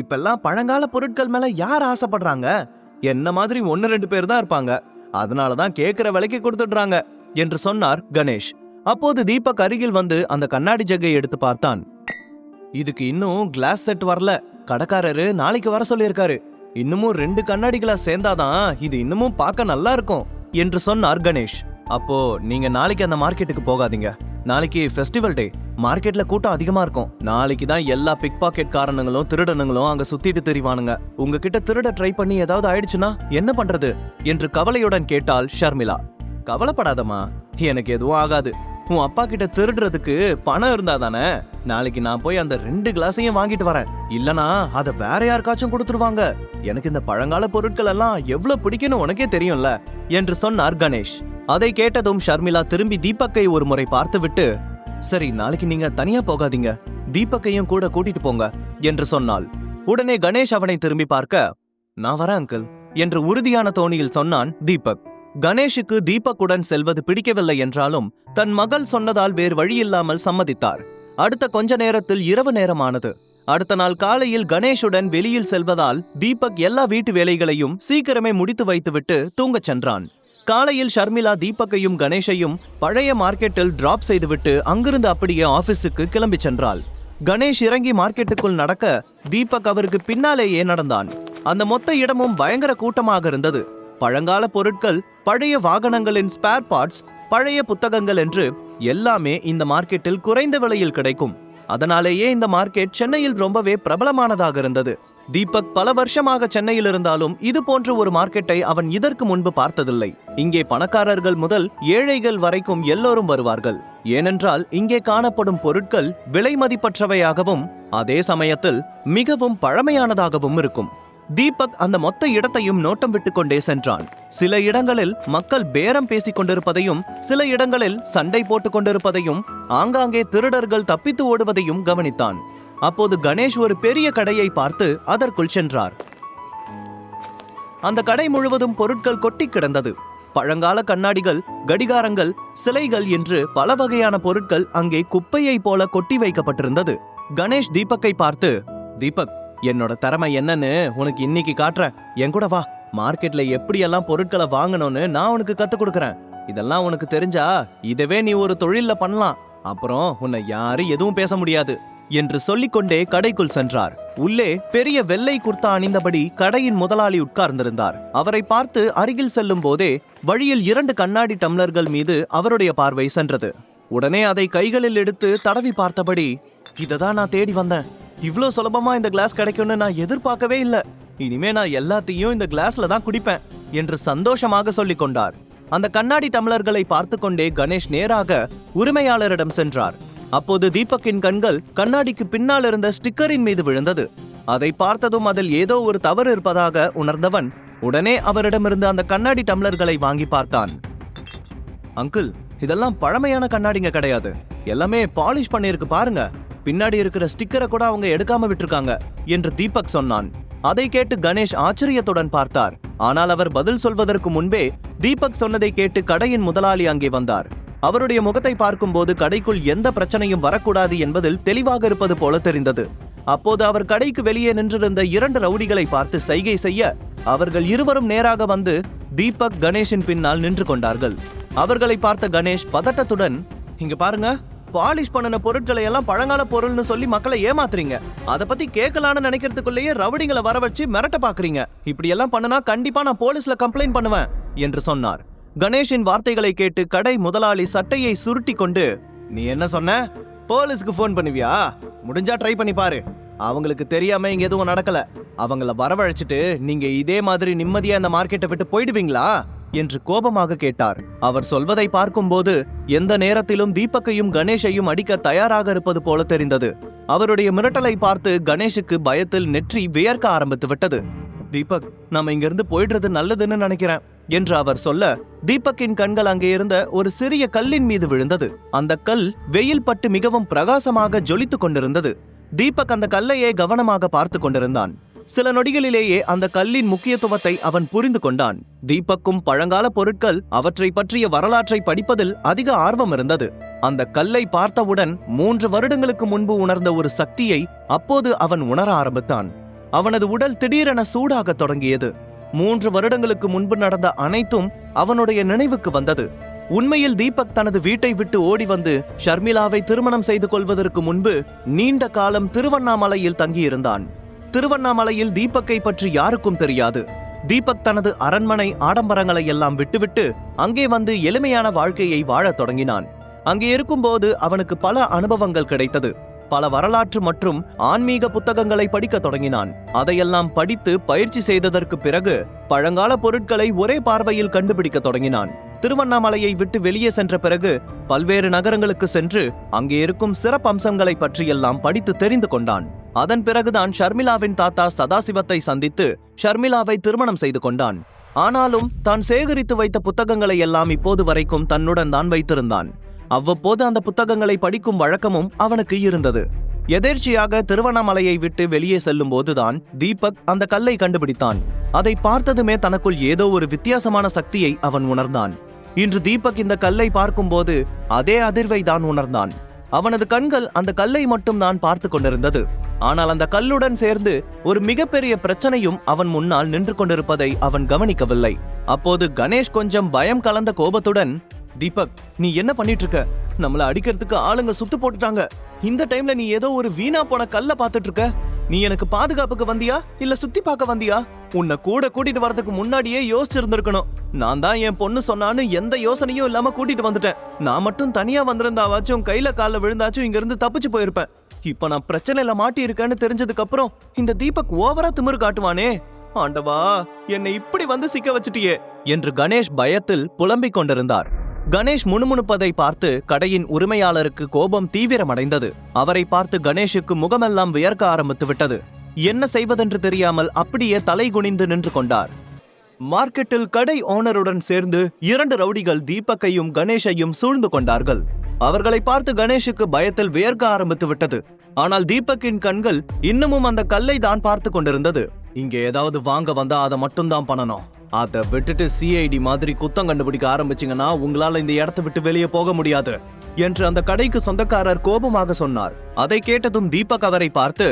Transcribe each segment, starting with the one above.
இப்பெல்லாம் பழங்கால பொருட்கள் மேல யார் ஆசைப்படுறாங்க? என்ன மாதிரி 1-2 பேர் தான் இருப்பாங்க. அதனாலதான் கேக்குற விலைக்கு கொடுத்துடுறாங்க என்று சொன்னார் கணேஷ். அப்போது தீபக் அருகில் வந்து அந்த கண்ணாடி ஜக்கை எடுத்து பார்த்தான். இதுக்கு இன்னும் கிளாஸ் செட் வரல. கடைக்காரரு நாளைக்கு வர சொல்லியிருக்காரு. இன்னமும் 2 கண்ணாடி கிளாஸ் சேர்ந்தாதான் இது இன்னமும் பார்க்க நல்லா இருக்கும் என்று சொன்னார் கணேஷ். அப்போ நீங்க நாளைக்கு அந்த மார்க்கெட்டுக்கு போகாதீங்க. நாளைக்கு ஃபெஸ்டிவல் டே. மார்க்கெட்ல கூட்டம் அதிகமா இருக்கும். நாளைக்கு தான் எல்லா பிக் பாக்கெட் காரணங்களும் திருடனுங்களும் அங்க சுத்திட்டு திரிவானுங்க. உங்ககிட்ட திருட ட்ரை பண்ணி ஏதாவது ஆயிடுச்சுன்னா என்ன பண்றது என்று கவலையுடன் கேட்டாள் ஷர்மிளா. கவலைப்படாதம்மா, எனக்கு எதுவும் ஆகாது. உன் அப்பா கிட்ட திருடுறதுக்கு பணம் இருந்தா தானே. நாளைக்கு நான் போய் அந்த 2 கிளாஸையும் வாங்கிட்டு வரேன். இல்லனா அத வேற யாருக்காச்சும் கொடுத்துருவாங்க. எனக்கு இந்த பழங்கால பொருட்கள் எல்லாம் எவ்வளவு பிடிக்கும்னு உனக்கே தெரியும்ல என்று சொன்னார் கணேஷ். அதை கேட்டதும் ஷர்மிளா திரும்பி தீபக்கை ஒரு முறை பார்த்துவிட்டு, சரி நாளைக்கு நீங்க தனியா போகாதீங்க, தீபக்கையும் கூட கூட்டிட்டு போங்க என்று சொன்னாள். உடனே கணேஷ் அவனை திரும்பி பார்க்க, நான் வரேன் அங்கிள் என்று உறுதியான தோணியில் சொன்னான் தீபக். கணேஷுக்கு தீபக்குடன் செல்வது பிடிக்கவில்லை என்றாலும் தன் மகள் சொன்னதால் வேறு வழியில்லாமல் சம்மதித்தார். அடுத்த கொஞ்ச நேரத்தில் இரவு நேரமானது. அடுத்த நாள் காலையில் கணேஷுடன் வெளியில் செல்வதால் தீபக் எல்லா வீட்டு வேலைகளையும் சீக்கிரமே முடித்து வைத்துவிட்டு தூங்கச் சென்றான். காலையில் ஷர்மிளா தீபக்கையும் கணேஷையும் பழைய மார்க்கெட்டில் டிராப் செய்துவிட்டு அங்கிருந்து அப்படியே ஆபீஸுக்கு கிளம்பி சென்றாள். கணேஷ் இறங்கி மார்க்கெட்டுக்குள் நடக்க தீபக் அவருக்கு பின்னாலேயே நடந்தான். அந்த மொத்த இடமும் பயங்கர கூட்டமாக இருந்தது. பழங்கால பொருட்கள், பழைய வாகனங்களின் ஸ்பேர் பார்ட்ஸ், பழைய புத்தகங்கள் என்று எல்லாமே இந்த மார்க்கெட்டில் குறைந்த விலையில் கிடைக்கும். அதனாலேயே இந்த மார்க்கெட் சென்னையில் ரொம்பவே பிரபலமானதாக இருந்தது. தீபக் பல வருஷமாக சென்னையில் இருந்தாலும் இது போன்ற ஒரு மார்க்கெட்டை அவன் இதற்கு முன்பு பார்த்ததில்லை. இங்கே பணக்காரர்கள் முதல் ஏழைகள் வரைக்கும் எல்லோரும் வருவார்கள். ஏனென்றால் இங்கே காணப்படும் பொருட்கள் விலை மதிப்பற்றவையாகவும் அதே சமயத்தில் மிகவும் பழமையானதாகவும் இருக்கும். தீபக் அந்த மொத்த இடத்தையும் நோட்டம் விட்டு கொண்டே சென்றான். சில இடங்களில் மக்கள் பேரம் பேசிக் கொண்டிருப்பதையும், சில இடங்களில் சண்டை போட்டுக் கொண்டிருப்பதையும், ஆங்காங்கே திருடர்கள் தப்பித்து ஓடுவதையும் கவனித்தான். அப்போது கணேஷ் ஒரு பெரிய கடையை பார்த்து அதற்குள் சென்றார். அந்த கடை முழுவதும் பொருட்கள் கொட்டி கிடந்தது. பழங்கால கண்ணாடிகள், கடிகாரங்கள், சிலைகள் என்று பல வகையான பொருட்கள் அங்கே குப்பையை போல கொட்டி வைக்கப்பட்டிருந்தது. கணேஷ் தீபக்கை பார்த்து, தீபக், என்னோட திறமை என்னன்னு உனக்கு இன்னைக்கு காட்டுறேன். என் கூட வா. மார்க்கெட்ல எப்படியெல்லாம் பொருட்களை வாங்கணும்னு நான் உனக்கு கத்துக் கொடுக்கறேன். இதெல்லாம் உனக்கு தெரிஞ்சா இதவே நீ ஒரு தொழில்ல பண்ணலாம். அப்புறம் உன்னை யாரும் எதுவும் பேச முடியாது என்று சொல்லிக்கொண்டே கடைக்குள் சென்றார். உள்ளே பெரிய வெள்ளை குர்த்தா அணிந்தபடி கடையின் முதலாளி உட்கார்ந்திருந்தார். அவரை பார்த்து அருகில் செல்லும் போதே வழியில் 2 கண்ணாடி டம்ளர்கள் மீது அவருடைய பார்வை சென்றது. உடனே அதை கைகளில் எடுத்து தடவி பார்த்தபடி, இததான் நான் தேடி வந்தேன். இவ்ளோ சுலபமா இந்த கிளாஸ் கிடைக்கும்னு நான் எதிர்பார்க்கவே இல்ல. இனிமே நான் எல்லாத்தையும் இந்த கிளாஸ்ல தான் குடிப்பேன் என்று சந்தோஷமாக சொல்லிக் கொண்டார். அந்த கண்ணாடி டம்ளர்களை பார்த்து கொண்டே கணேஷ் நேராக உரிமையாளரிடம் சென்றார். அப்போது தீபக்கின் கண்கள் கண்ணாடிக்கு பின்னால் இருந்த ஸ்டிக்கரின் மீது விழுந்தது. அதை பார்த்ததும் அதில் ஏதோ ஒரு தவறு இருப்பதாக உணர்ந்தவன் உடனே அவரிடமிருந்து அந்த கண்ணாடி டம்ளர்களை வாங்கி பார்த்தான். அங்கிள், இதெல்லாம் பழமையான கண்ணாடிங்க கிடையாது. எல்லாமே பாலிஷ் பண்ணிருக்கு பாருங்க. பின்னாடி இருக்கிற ஸ்டிக்கரை கூட அவங்க எடுக்காம விட்டுருக்காங்க என்று தீபக் சொன்னான். அதை கேட்டு கணேஷ் ஆச்சரியத்துடன் பார்த்தார். ஆனால் அவர் பதில் சொல்வதற்கு முன்பே தீபக் சொன்னதை கேட்டு கடையின் முதலாளி அங்கே வந்தார். அவருடைய முகத்தை பார்க்கும்போது கடைக்குள் எந்த பிரச்சனையும் வரக்கூடாது என்பதில் தெளிவாக இருப்பது போல தெரிந்தது. அப்போது அவர் கடைக்கு வெளியே நின்றிருந்த 2 ரவுடிகளை பார்த்து சைகை செய்ய அவர்கள் இருவரும் நேராக வந்து தீபக் கணேஷின் பின்னால் நின்று கொண்டார்கள். அவர்களை பார்த்த கணேஷ் பதட்டத்துடன், இங்க பாருங்க, பாலிஷ் பண்ணின பொருட்களை எல்லாம் பழங்கால பொருள்னு சொல்லி மக்களை ஏமாத்துறீங்க. அதை பத்தி கேட்கலான்னு நினைக்கிறதுக்குள்ளேயே ரவுடிங்களை வர வச்சு மிரட்ட பாக்குறீங்க. இப்படி எல்லாம் பண்ணனா கண்டிப்பா நான் போலீஸ்ல கம்ப்ளைண்ட் பண்ணுவேன் என்று சொன்னார். கணேஷின் வார்த்தைகளை கேட்டு கடை முதலாளி சட்டையை சுருட்டி கொண்டு, நீ என்ன சொன்ன? போலீஸ்க்கு போன் பண்ணுவியா? முடிஞ்சா ட்ரை பண்ணி பாரு. அவங்களுக்கு தெரியாம இங்க எதுவும் நடக்கல. அவங்கள வரவழைச்சிட்டு நீங்க இதே மாதிரி நிம்மதியா இந்த மார்க்கெட்டை விட்டு போயிடுவீங்களா என்று கோபமாக கேட்டார். அவர் சொல்வதை பார்க்கும்போது எந்த நேரத்திலும் தீபக்கையும் கணேஷையும் அடிக்க தயாராக இருப்பது போல தெரிந்தது. அவருடைய மிரட்டலை பார்த்து கணேஷுக்கு பயத்தில் நெற்றி வியர்க்க ஆரம்பித்து விட்டது. தீபக், நாம இங்கிருந்து போயிடுறது நல்லதுன்னு நினைக்கிறேன் என்று அவர் சொல்ல தீபக்கின் கண்கள் அங்கே இருந்த ஒரு சிறிய கல்லின் மீது விழுந்தது. அந்த கல் வெயில் பட்டு மிகவும் பிரகாசமாக ஜொலித்துக் கொண்டிருந்தது. தீபக் அந்த கல்லையே கவனமாக பார்த்து கொண்டிருந்தான். சில நொடிகளிலேயே அந்த கல்லின் முக்கியத்துவத்தை அவன் புரிந்து கொண்டான். தீபக்கும் பழங்கால பொருட்கள், அவற்றை பற்றிய வரலாற்றை படிப்பதில் அதிக ஆர்வம் இருந்தது. அந்த கல்லை பார்த்தவுடன் 3 வருடங்களுக்கு முன்பு உணர்ந்த ஒரு சக்தியை அப்போது அவன் உணர ஆரம்பித்தான். அவனது உடல் திடீரென சூடாக தொடங்கியது. 3 வருடங்களுக்கு முன்பு நடந்த அனைத்தும் அவனுடைய நினைவுக்கு வந்தது. உண்மையில் தீபக் தனது வீட்டை விட்டு ஓடி வந்து ஷர்மிளாவை திருமணம் செய்து கொள்வதற்கு முன்பு நீண்ட காலம் திருவண்ணாமலையில் தங்கியிருந்தான். திருவண்ணாமலையில் தீபக்கை பற்றி யாருக்கும் தெரியாது. தீபக் தனது அரண்மனை ஆடம்பரங்களை எல்லாம் விட்டுவிட்டு அங்கே வந்து எளிமையான வாழ்க்கையை வாழத் தொடங்கினான். அங்கே இருக்கும்போது அவனுக்கு பல அனுபவங்கள் கிடைத்தது. பல வரலாற்று மற்றும் ஆன்மீக புத்தகங்களை படிக்க தொடங்கினான். அதையெல்லாம் படித்து பயிற்சி செய்ததற்கு பிறகு பழங்கால பொருட்களை ஒரே பார்வையில் கண்டுபிடிக்க தொடங்கினான். திருவண்ணாமலையை விட்டு வெளியே சென்ற பிறகு பல்வேறு நகரங்களுக்கு சென்று அங்கே இருக்கும் சிறப்பம்சங்களை பற்றியெல்லாம் படித்து தெரிந்து கொண்டான். அதன் பிறகுதான் ஷர்மிளாவின் தாத்தா சதாசிவத்தை சந்தித்து ஷர்மிளாவை திருமணம் செய்து கொண்டான். ஆனாலும் தான் சேகரித்து வைத்த புத்தகங்களை எல்லாம் இப்போது வரைக்கும் தன்னுடன் தான் வைத்திருந்தான். அவ்வப்போது அந்த புத்தகங்களை படிக்கும் வழக்கமும் அவனுக்கு இருந்தது. எதேர்ச்சியாக திருவண்ணாமலையை விட்டு வெளியே செல்லும் போதுதான் தீபக் அந்த கல்லை கண்டுபிடித்தான். அதை பார்த்ததுமே தனக்குள் ஏதோ ஒரு வித்தியாசமான சக்தியை அவன் உணர்ந்தான். இன்று தீபக் இந்த கல்லை பார்க்கும்போது அதே அதிர்வை தான் உணர்ந்தான். அவனது கண்கள் அந்த கல்லை மட்டும் தான் பார்த்து கொண்டிருந்தது. ஆனால் அந்த கல்லுடன் சேர்ந்து ஒரு மிகப்பெரிய பிரச்சனையும் அவன் முன்னால் நின்று கொண்டிருப்பதை அவன் கவனிக்கவில்லை. அப்போது கணேஷ் கொஞ்சம் பயம் கலந்த கோபத்துடன், தீபக், நீ என்ன பண்ணிட்டு இருக்க? நம்மள அடிக்கிறதுக்கு ஆளுங்க சுத்து போட்டுட்டாங்க. இந்த டைம்ல நீ ஏதோ ஒரு வீணா போன கல்ல பாத்துட்டு இருக்க. நீ எனக்கு பாதுகாப்புக்கு வந்தியா இல்ல சுத்தி பார்க்க வந்தியா? உன்னை கூட கூட்டிட்டு வரதுக்கு முன்னாடியே யோசிச்சிருந்திருக்கணும். நான் தான் என் பொண்ணு சொன்னான்னு எந்த யோசனையும் இல்லாம கூட்டிட்டு வந்துட்டேன். நான் மட்டும் தனியா வந்திருந்தாவாச்சும் கையில கால விழுந்தாச்சும் இங்க இருந்து தப்பிச்சு போயிருப்பேன். இப்ப நான் பிரச்சனையில மாட்டி இருக்கேன்னு தெரிஞ்சதுக்கு அப்புறம் இந்த தீபக் ஓவரா திமிரு காட்டுவானே. ஆண்டவா, என்னை இப்படி வந்து சிக்க வச்சுட்டியே என்று கணேஷ் பயத்தில் புலம்பிக் கொண்டிருந்தார். கணேஷ் முணுமுணுப்பதை பார்த்து கடையின் உரிமையாளருக்கு கோபம் தீவிரமடைந்தது. அவரை பார்த்து கணேஷுக்கு முகமெல்லாம் வியர்க்க ஆரம்பித்து விட்டது. என்ன செய்வதென்று தெரியாமல் அப்படியே தலை குனிந்து நின்று கொண்டார். மார்க்கெட்டில் கடை ஓனருடன் சேர்ந்து 2 ரவுடிகள் தீபக்கையும் கணேஷையும் சூழ்ந்து கொண்டார்கள். அவர்களை பார்த்து கணேஷுக்கு பயத்தில் வியர்க்க ஆரம்பித்து விட்டது. ஆனால் தீபக்கின் கண்கள் இன்னமும் அந்த கல்லை தான் பார்த்து கொண்டிருந்தது. இங்க ஏதாவது வாங்க வந்தா அதை மட்டும்தான் பண்ணணும். அதை விட்டுட்டு சிஐடி மாதிரி குத்தம் கண்டுபிடிக்க ஆரம்பிச்சிங்கன்னா உங்களால இந்த இடத்தை விட்டு வெளியே போக முடியாது என்று அந்த கடைக்கு சொந்தக்காரர் கோபமாக சொன்னார். அதை கேட்டதும் தீபக் அவரை பார்த்து,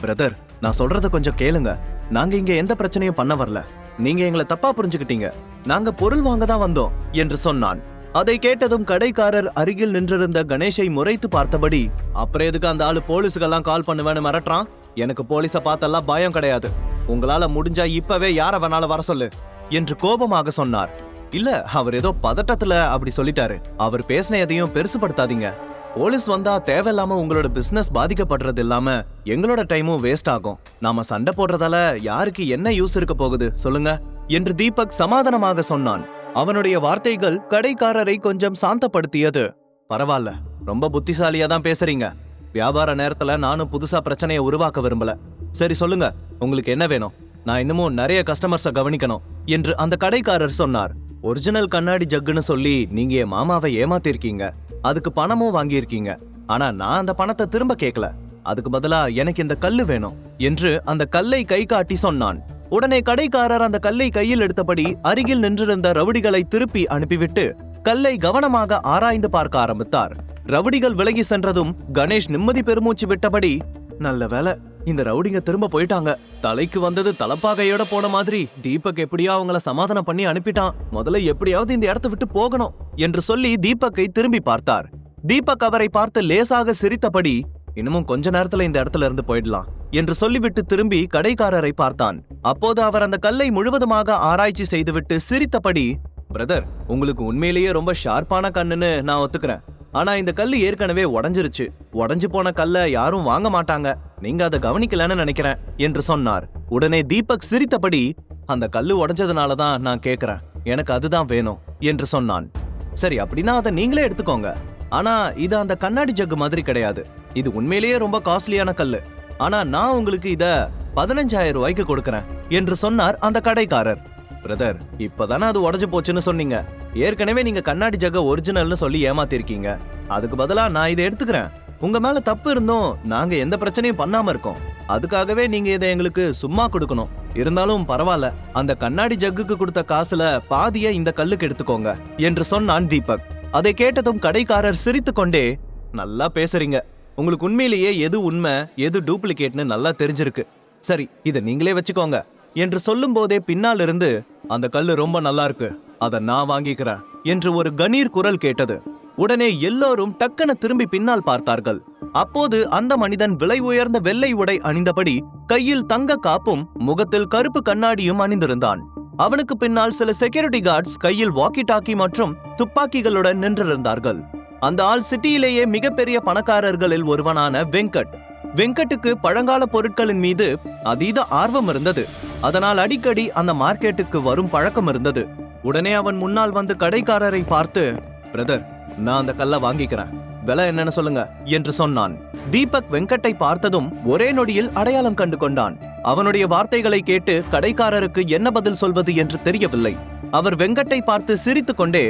பிரதர், நான் சொல்றத கொஞ்சம் கேளுங்க. நாங்க இங்க எந்த பிரச்சனையும் பண்ண வரல. நீங்க எங்களை தப்பா புரிஞ்சுக்கிட்டீங்க. நாங்க பொருள் வாங்க தான் வந்தோம் என்று சொன்னான். அதை கேட்டதும் கடைக்காரர் அருகில் நின்றிருந்த கணேஷை முறைத்து பார்த்தபடி, அப்புறம் எதுக்கு அந்த ஆளு போலீஸுக்கெல்லாம் கால் பண்ணுவேன்னு மிரட்டுறான்? எனக்கு போலீஸை பார்த்தெல்லாம் பயம் கிடையாது. உங்களால முடிஞ்சா இப்பவே யார வேணாலும் வர சொல்லு என்று கோபமாக சொன்னார். இல்ல, அவர் ஏதோ பதட்டத்துல அப்படி சொல்லிட்டாரு. அவர் பேசின எதையும் பெருசுபடுத்தாதீங்க. போலீஸ் வந்தா தேவையில்லாம உங்களோட பிசினஸ் பாதிக்கப்படுறது இல்லாம எங்களோட டைமும் வேஸ்ட் ஆகும். நாம சண்டை போடுறதால யாருக்கு என்ன யூஸ் இருக்க போகுது சொல்லுங்க என்று தீபக் சமாதானமாக சொன்னான். அவனுடைய வார்த்தைகள் கடைக்காரரை கொஞ்சம் சாந்தப்படுத்தியது. பரவாயில்ல, ரொம்ப புத்திசாலியா தான் பேசுறீங்க. வியாபார நேரத்துல நானும் புதுசா பிரச்சனையை உருவாக்க விரும்பல. சரி சொல்லுங்க, உங்களுக்கு என்ன வேணும்? நான் இன்னமும் நிறைய கஸ்டமர்ஸை கவனிக்கணும் என்று அந்த கடைக்காரர் சொன்னார். ஒரிஜினல் கண்ணாடி ஜக்குன்னு சொல்லி நீங்க என் மாமாவை ஏமாத்திருக்கீங்க. அதுக்கு பணமும் வாங்கியிருக்கீங்க. ஆனா நான் அந்த பணத்தை திரும்ப கேட்கல. அதுக்கு பதிலா எனக்கு இந்த கல்லு வேணும் என்று அந்த கல்லை கை காட்டி சொன்னான். உடனே கடைக்காரர் அந்த கல்லை கையில் எடுத்தபடி அருகில் நின்றிருந்த ரவுடிகளை திருப்பி அனுப்பிவிட்டு கல்லை கவனமாக ஆராய்ந்து பார்க்க ஆரம்பித்தார். ரவுடிகள் விலகி சென்றதும் கணேஷ் நிம்மதி பெருமூச்சு விட்டபடி, நல்ல வேலை, இந்த ரவுடிங்க திரும்ப போயிட்டாங்க. தலைக்கு வந்தது தலப்பாகையோட போன மாதிரி தீபக் எப்படியோ அவங்கள சமாதானம் பண்ணி அனுப்பிட்டான். முதல்ல எப்படியாவது இந்த இடத்தை விட்டு போகணும் என்று சொல்லி தீபக்கை திரும்பி பார்த்தார். தீபக் அவரை பார்த்து லேசாக சிரித்தபடி, இன்னமும் கொஞ்ச நேரத்துல இந்த இடத்துல இருந்து போயிடலாம் என்று சொல்லிவிட்டு திரும்பி கடைக்காரரை பார்த்தான். அப்போது அவர் அந்த கல்லை முழுவதுமாக ஆராய்ச்சி செய்துவிட்டு சிரித்தபடி, பிரதர், உங்களுக்கு உண்மையிலேயே ரொம்ப ஷார்ப்பான கண்ணுன்னு நான் ஒத்துக்கிறேன். ஆனா இந்த கல்லு ஏற்கனவே உடைஞ்சிருச்சு. உடைஞ்சு போன கல்ல யாரும் வாங்க மாட்டாங்க. நீங்க அதை கவனிக்கலன்னு நினைக்கிறேன் என்று சொன்னார். உடனே தீபக் சிரித்தபடி, அந்த கல்லு உடைஞ்சதுனாலதான் நான் கேட்கிறேன். எனக்கு அதுதான் வேணும் என்று சொன்னான். சரி, அப்படின்னா அதை நீங்களே எடுத்துக்கோங்க. ஆனா இது அந்த கண்ணாடி ஜக்கு மாதிரி கிடையாது. இது உண்மையிலேயே ரொம்ப காஸ்ட்லியான கல்லு. ஆனா நான் உங்களுக்கு இத 15,000 ரூபாய்க்கு கொடுக்கறேன் என்று சொன்னார் அந்த கடைக்காரர். பிரதர், இப்பதானே அது உடைஞ்சு போச்சுன்னு சொன்னீங்க. ஏற்கனவே நீங்க கண்ணாடி ஜக்க ஒரிஜினல்னு சொல்லி ஏமாத்திருக்கீங்க. அதுக்கு பதிலா நான் இதை எடுத்துக்கிறேன். உங்க மேல தப்பு இருந்தும் நாங்க எந்த பிரச்சனையும் பண்ணாம இருக்கோம். அதுக்காகவே நீங்க இதை எங்களுக்கு சும்மா கொடுக்கணும். இருந்தாலும் பரவாயில்ல, அந்த கண்ணாடி ஜக்குக்கு கொடுத்த காசுல பாதியை இந்த கல்லுக்கு எடுத்துக்கோங்க என்று சொன்னான் தீபக். அதை கேட்டதும் கடைக்காரர் சிரித்து கொண்டே, நல்லா பேசுறீங்க. உங்களுக்கு உண்மையிலேயே எது உண்மை எது டூப்ளிகேட்னு நல்லா தெரிஞ்சிருக்கு. சரி, இதை நீங்களே வச்சுக்கோங்க என்று சொல்லும் போதே பின்னால் இருந்து, அந்த கல்லு ரொம்ப நல்லா இருக்கு, அதை நான் வாங்கிக்கிறேன் என்று ஒரு கணீர் குரல் கேட்டது. உடனே எல்லோரும் டக்குன திரும்பி பின்னால் பார்த்தார்கள். அப்போது அந்த மனிதன் விலை உயர்ந்த வெள்ளை உடை அணிந்தபடி கையில் தங்க காப்பும் முகத்தில் கருப்பு கண்ணாடியும் அணிந்திருந்தான். அவனுக்கு பின்னால் சில செக்யூரிட்டி கார்ட்ஸ் கையில் வாக்கி டாக்கி மற்றும் துப்பாக்கிகளுடன் நின்றிருந்தார்கள். அந்த ஆள் சிட்டியிலேயே மிகப்பெரிய பணக்காரர்களில் ஒருவனான வெங்கட். வெங்கட்டுக்கு பழங்கால பொருட்களின் மீது அதீத ஆர்வம் இருந்தது. அதனால் அடிக்கடி அந்த மார்க்கெட்டுக்கு வரும் பழக்கம் இருந்தது. உடனே அவன் முன்னால் வந்து கடைக்காரரை பார்த்து, பிரதர், நான் அந்த கல்லை வாங்கிக்கிறேன், விலை என்னன்னு சொல்லுங்க என்று சொன்னான். தீபக் வெங்கட்டை பார்த்ததும் ஒரே நொடியில் அடையாளம் கண்டு கொண்டான். அவனுடைய வார்த்தைகளை கேட்டு கடைக்காரருக்கு என்ன பதில் சொல்வது என்று தெரியவில்லை. அவர் வெங்கட்டை பார்த்து சிரித்துக் கொண்டே,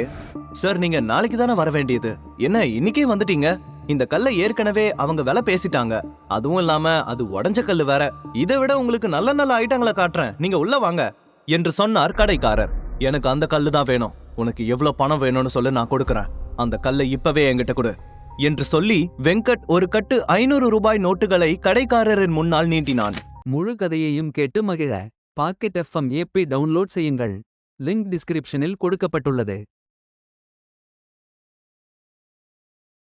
சார், நீங்க நாளைக்கு தானே வர வேண்டியது, என்ன இன்னைக்கே வந்துட்டீங்க? இந்த கல்லை ஏற்கனவே அவங்க விலை பேசிட்டாங்க. அதுவும் இல்லாம அது உடஞ்ச கல்லு வேற. இதை விட உங்களுக்கு நல்ல நல்ல ஐட்டங்களை காட்டுறேன், நீங்க உள்ள வாங்க என்று சொன்னார் கடைக்காரர். எனக்கு அந்த கல்லு தான் வேணும். உனக்கு எவ்வளவு பணம் வேணும்னு சொல்லு, நான் கொடுக்கறேன். அந்த கல்லை இப்பவே என்கிட்ட கொடு என்று சொல்லி வெங்கட் ஒரு கட்டு 500 ரூபாய் நோட்டுகளை கடைக்காரரின் முன்னால் நீட்டினான். முழு கதையையும் கேட்டு மகிழ பாக்கெட் FM ஆப்பை டவுன்லோட் செய்யுங்கள். லிங்க் டிஸ்கிரிப்ஷனில் கொடுக்கப்பட்டுள்ளது.